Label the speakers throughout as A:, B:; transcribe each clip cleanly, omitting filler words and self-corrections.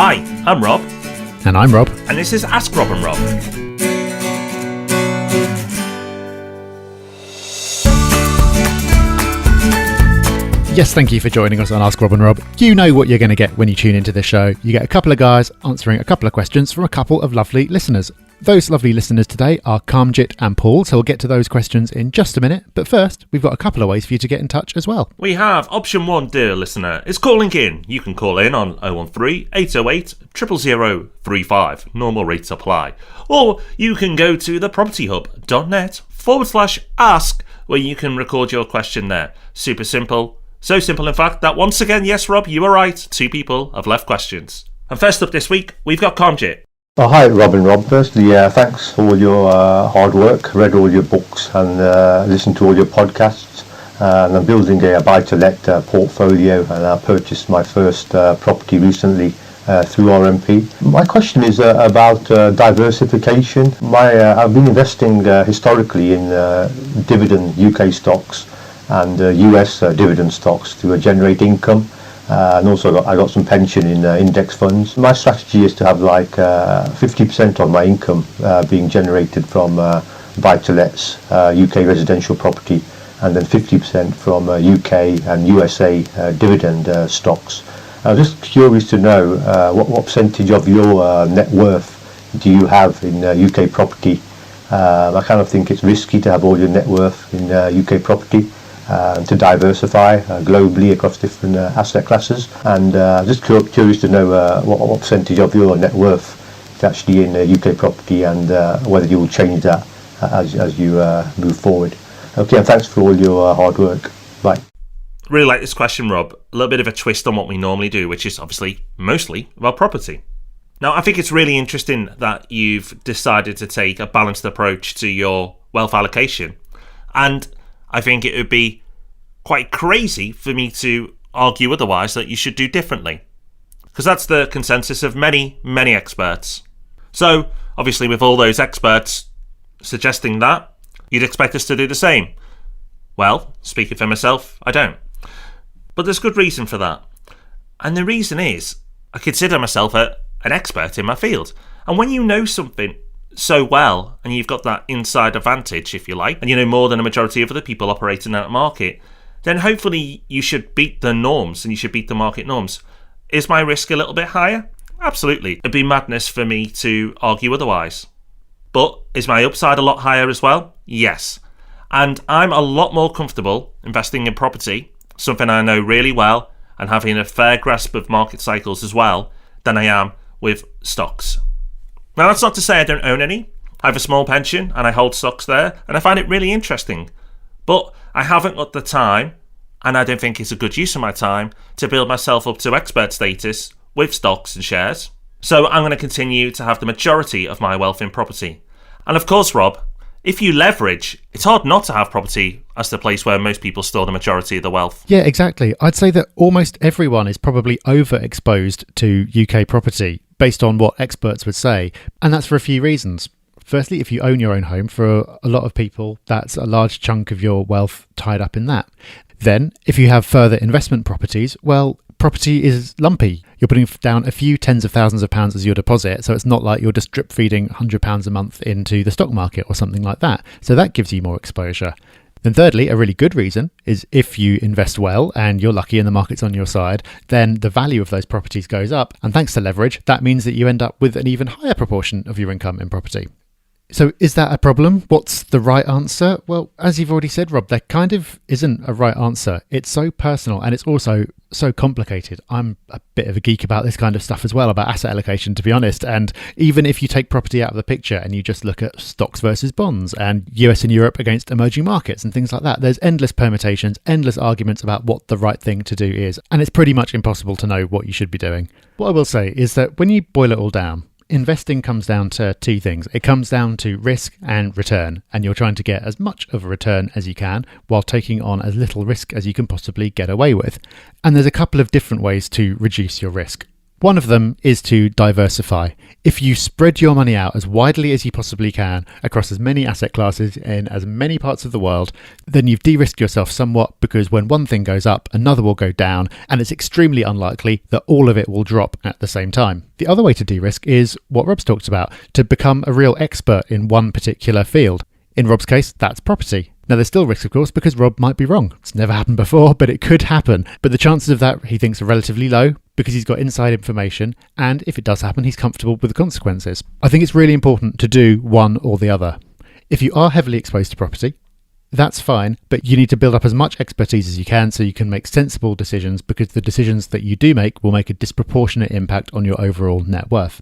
A: Hi, I'm Rob.
B: And I'm Rob.
A: And this is Ask Rob and Rob.
B: Yes, thank you for joining us on Ask Rob and Rob. You know what you're going to get when you tune into this show. You get a couple of guys answering a couple of questions from a couple of lovely listeners. Those lovely listeners today are Karmjit and Paul, so we'll get to those questions in just a minute. But first, we've got a couple of ways for you to get in touch as well.
A: We have option one, dear listener, is calling in. You can call in on 013 808 00035. Normal rates apply. Or you can go to thepropertyhub.net/ask, where you can record your question there. Super simple. So simple, in fact, that once again, yes, Rob, you were right. 2 people have left questions. And first up this week, we've got Karmjit.
C: Oh, hi, Rob and Rob. Firstly, thanks for all your hard work. Read all your books and listened to all your podcasts. And I'm building a buy-to-let portfolio, and I purchased my first property recently through RMP. My question is about diversification. I've been investing historically in dividend UK stocks and US dividend stocks to generate income. And also I got some pension in index funds. My strategy is to have like 50% of my income being generated from buy-to-lets, UK residential property, and then 50% from UK and USA dividend stocks. I'm just curious to know what percentage of your net worth do you have in UK property? I kind of think it's risky to have all your net worth in UK property. To diversify globally across different asset classes, and just curious to know what percentage of your net worth is actually in UK property, and whether you will change that as you move forward. Okay, and thanks for all your hard work. Bye.
A: Really like this question, Rob. A little bit of a twist on what we normally do, which is obviously mostly about property. Now, I think it's really interesting that you've decided to take a balanced approach to your wealth allocation, and I think it would be quite crazy for me to argue otherwise, that you should do differently, because that's the consensus of many, many experts. So, obviously, with all those experts suggesting that, you'd expect us to do the same. Well, speaking for myself, I don't. But there's good reason for that. And the reason is, I consider myself an expert in my field. And when you know something so well, and you've got that inside advantage, if you like, and you know more than a majority of other people operating in that market, then hopefully you should beat the norms, and you should beat the market norms. Is my risk a little bit higher? Absolutely. It'd be madness for me to argue otherwise. But is my upside a lot higher as well? Yes. And I'm a lot more comfortable investing in property, something I know really well, and having a fair grasp of market cycles as well, than I am with stocks. Now, that's not to say I don't own any. I have a small pension and I hold stocks there, and I find it really interesting. But I haven't got the time, and I don't think it's a good use of my time, to build myself up to expert status with stocks and shares. So I'm going to continue to have the majority of my wealth in property. And of course, Rob, if you leverage, it's hard not to have property as the place where most people store the majority of the wealth.
B: Yeah, exactly. I'd say that almost everyone is probably overexposed to UK property, based on what experts would say. And that's for a few reasons. Firstly, if you own your own home, for a lot of people, that's a large chunk of your wealth tied up in that. Then, if you have further investment properties, well, property is lumpy. You're putting down a few tens of thousands of pounds as your deposit, so it's not like you're just drip feeding £100 a month into the stock market or something like that. So that gives you more exposure. Then thirdly, a really good reason is if you invest well and you're lucky and the market's on your side, then the value of those properties goes up. And thanks to leverage, that means that you end up with an even higher proportion of your income in property. So is that a problem? What's the right answer? Well, as you've already said, Rob, there kind of isn't a right answer. It's so personal, and it's also so complicated. I'm a bit of a geek about this kind of stuff as well, about asset allocation, to be honest. And even if you take property out of the picture and you just look at stocks versus bonds and US and Europe against emerging markets and things like that, there's endless permutations, endless arguments about what the right thing to do is. And it's pretty much impossible to know what you should be doing. What I will say is that when you boil it all down, investing comes down to 2 things. It comes down to risk and return, and you're trying to get as much of a return as you can while taking on as little risk as you can possibly get away with. And there's a couple of different ways to reduce your risk. One of them is to diversify. If you spread your money out as widely as you possibly can across as many asset classes in as many parts of the world, then you've de-risked yourself somewhat, because when one thing goes up, another will go down, and it's extremely unlikely that all of it will drop at the same time. The other way to de-risk is what Rob's talked about, to become a real expert in one particular field. In Rob's case, that's property. Now, there's still risk, of course, because Rob might be wrong. It's never happened before, but it could happen. But the chances of that, he thinks, are relatively low because he's got inside information, and if it does happen, he's comfortable with the consequences. I think it's really important to do one or the other. If you are heavily exposed to property, that's fine, but you need to build up as much expertise as you can so you can make sensible decisions, because the decisions that you do make will make a disproportionate impact on your overall net worth.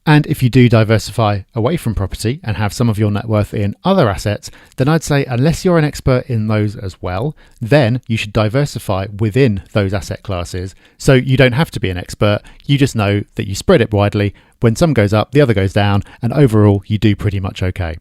B: And if you do diversify away from property and have some of your net worth in other assets, then I'd say unless you're an expert in those as well, then you should diversify within those asset classes. So you don't have to be an expert, you just know that you spread it widely. When some goes up, the other goes down, and overall you do pretty much okay.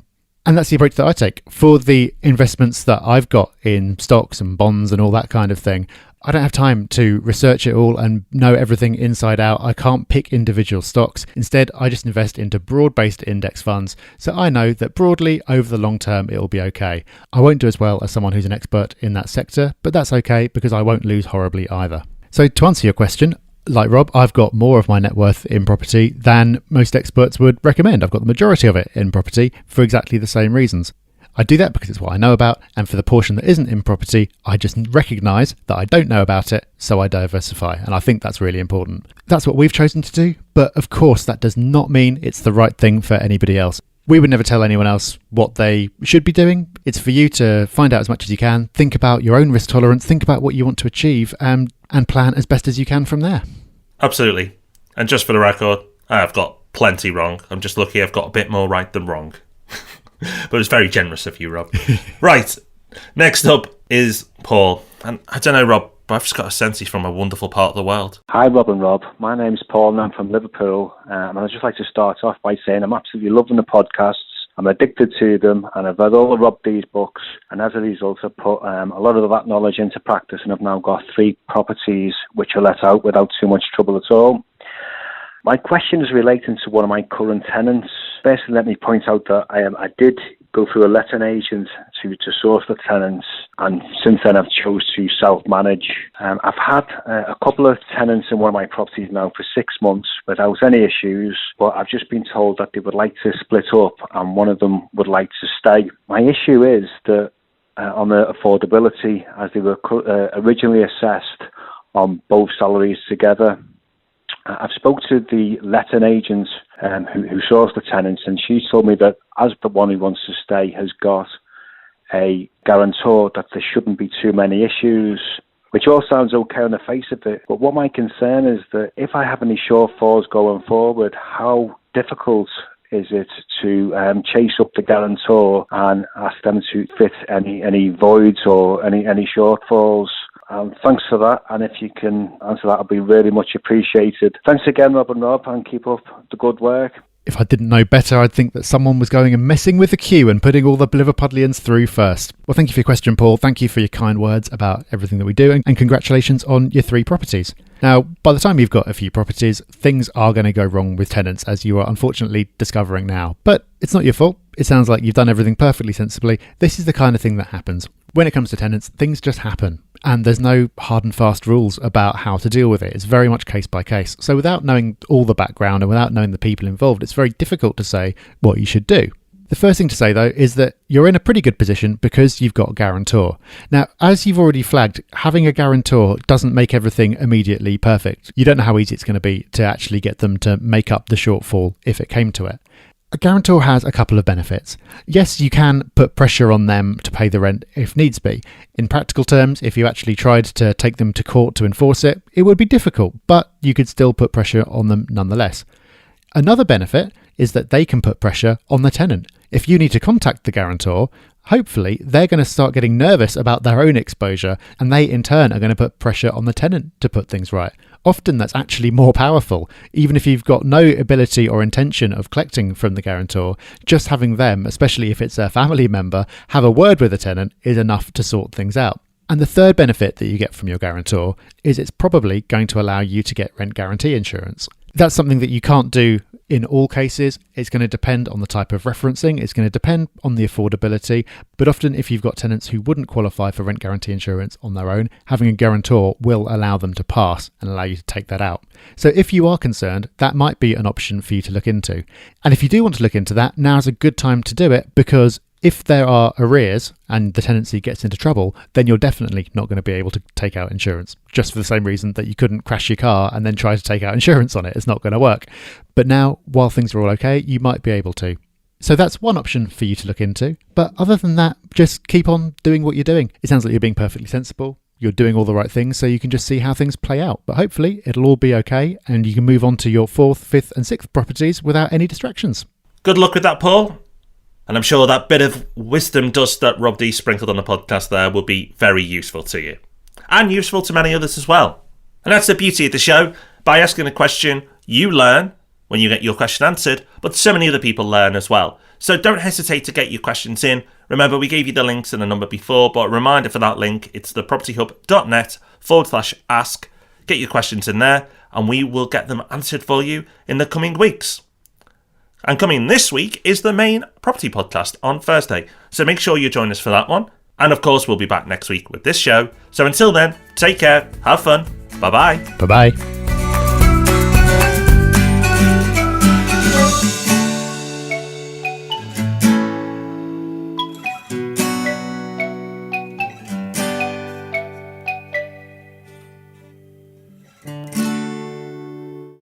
B: And that's the approach that I take. For the investments that I've got in stocks and bonds and all that kind of thing, I don't have time to research it all and know everything inside out. I can't pick individual stocks. Instead, I just invest into broad-based index funds, so I know that broadly over the long term it'll be okay. I won't do as well as someone who's an expert in that sector, but that's okay because I won't lose horribly either. So to answer your question, like Rob, I've got more of my net worth in property than most experts would recommend. I've got the majority of it in property for exactly the same reasons. I do that because it's what I know about, and for the portion that isn't in property, I just recognise that I don't know about it, so I diversify, and I think that's really important. That's what we've chosen to do, but of course that does not mean it's the right thing for anybody else. We would never tell anyone else what they should be doing. It's for you to find out as much as you can, think about your own risk tolerance, think about what you want to achieve, and plan as best as you can from there.
A: Absolutely. And just for the record, I've got plenty wrong. I'm just lucky I've got a bit more right than wrong. But it's very generous of you, Rob. Right, next up is Paul. And I don't know, Rob, but I've just got a sense he's from a wonderful part of the world.
D: Hi, Rob and Rob. My name's Paul and I'm from Liverpool. And I'd just like to start off by saying I'm absolutely loving the podcasts. I'm addicted to them, and I've read all of Rob D's books, and as a result I've put a lot of that knowledge into practice, and I've now got 3 properties which are let out without too much trouble at all. My question is relating to one of my current tenants. Firstly, let me point out that I did go through a letting agent to source the tenants, and since then I've chose to self-manage. I've had a couple of tenants in one of my properties now for 6 months without any issues, but I've just been told that they would like to split up and one of them would like to stay. My issue is that on the affordability, as they were originally assessed on both salaries together. I've spoke to the letting agent who sourced the tenants, and she told me that as the one who wants to stay has got a guarantor, that there shouldn't be too many issues, which all sounds okay on the face of it. But what my concern is that if I have any shortfalls going forward, how difficult is it to chase up the guarantor and ask them to fit any voids or any shortfalls? Thanks for that, and if you can answer that, I'll be really much appreciated. Thanks again, Rob and Rob, and keep up the good work.
B: If I didn't know better, I'd think that someone was going and messing with the queue and putting all the Liverpudlians through first. Well, thank you for your question, Paul. Thank you for your kind words about everything that we do, and congratulations on your 3 properties. Now, by the time you've got a few properties, things are going to go wrong with tenants, as you are unfortunately discovering now. But it's not your fault. It sounds like you've done everything perfectly sensibly. This is the kind of thing that happens. When it comes to tenants, things just happen. And there's no hard and fast rules about how to deal with it. It's very much case by case. So without knowing all the background and without knowing the people involved, it's very difficult to say what you should do. The first thing to say, though, is that you're in a pretty good position because you've got a guarantor. Now, as you've already flagged, having a guarantor doesn't make everything immediately perfect. You don't know how easy it's going to be to actually get them to make up the shortfall if it came to it. A guarantor has a couple of benefits. Yes, you can put pressure on them to pay the rent if needs be. In practical terms, if you actually tried to take them to court to enforce it, it would be difficult, but you could still put pressure on them nonetheless. Another benefit is that they can put pressure on the tenant. If you need to contact the guarantor, hopefully they're going to start getting nervous about their own exposure, and they in turn are going to put pressure on the tenant to put things right. Often that's actually more powerful. Even if you've got no ability or intention of collecting from the guarantor, just having them, especially if it's a family member, have a word with the tenant is enough to sort things out. And the third benefit that you get from your guarantor is it's probably going to allow you to get rent guarantee insurance. That's something that you can't do in all cases. It's going to depend on the type of referencing. It's going to depend on the affordability. But often if you've got tenants who wouldn't qualify for rent guarantee insurance on their own, having a guarantor will allow them to pass and allow you to take that out. So if you are concerned, that might be an option for you to look into. And if you do want to look into that, now's a good time to do it, because if there are arrears and the tenancy gets into trouble, then you're definitely not going to be able to take out insurance, just for the same reason that you couldn't crash your car and then try to take out insurance on it. It's not going to work. But now, while things are all okay, you might be able to. So that's one option for you to look into. But other than that, just keep on doing what you're doing. It sounds like you're being perfectly sensible. You're doing all the right things, so you can just see how things play out. But hopefully it'll all be okay and you can move on to your 4th, 5th and 6th properties without any distractions.
A: Good luck with that, Paul. And I'm sure that bit of wisdom dust that Rob D sprinkled on the podcast there will be very useful to you. And useful to many others as well. And that's the beauty of the show. By asking a question, you learn when you get your question answered, but so many other people learn as well. So don't hesitate to get your questions in. Remember, we gave you the links and the number before, but a reminder for that link, it's thepropertyhub.net/ask. Get your questions in there, and we will get them answered for you in the coming weeks. And coming this week is the main property podcast on Thursday. So make sure you join us for that one. And of course, we'll be back next week with this show. So until then, take care, have fun, bye-bye.
B: Bye-bye.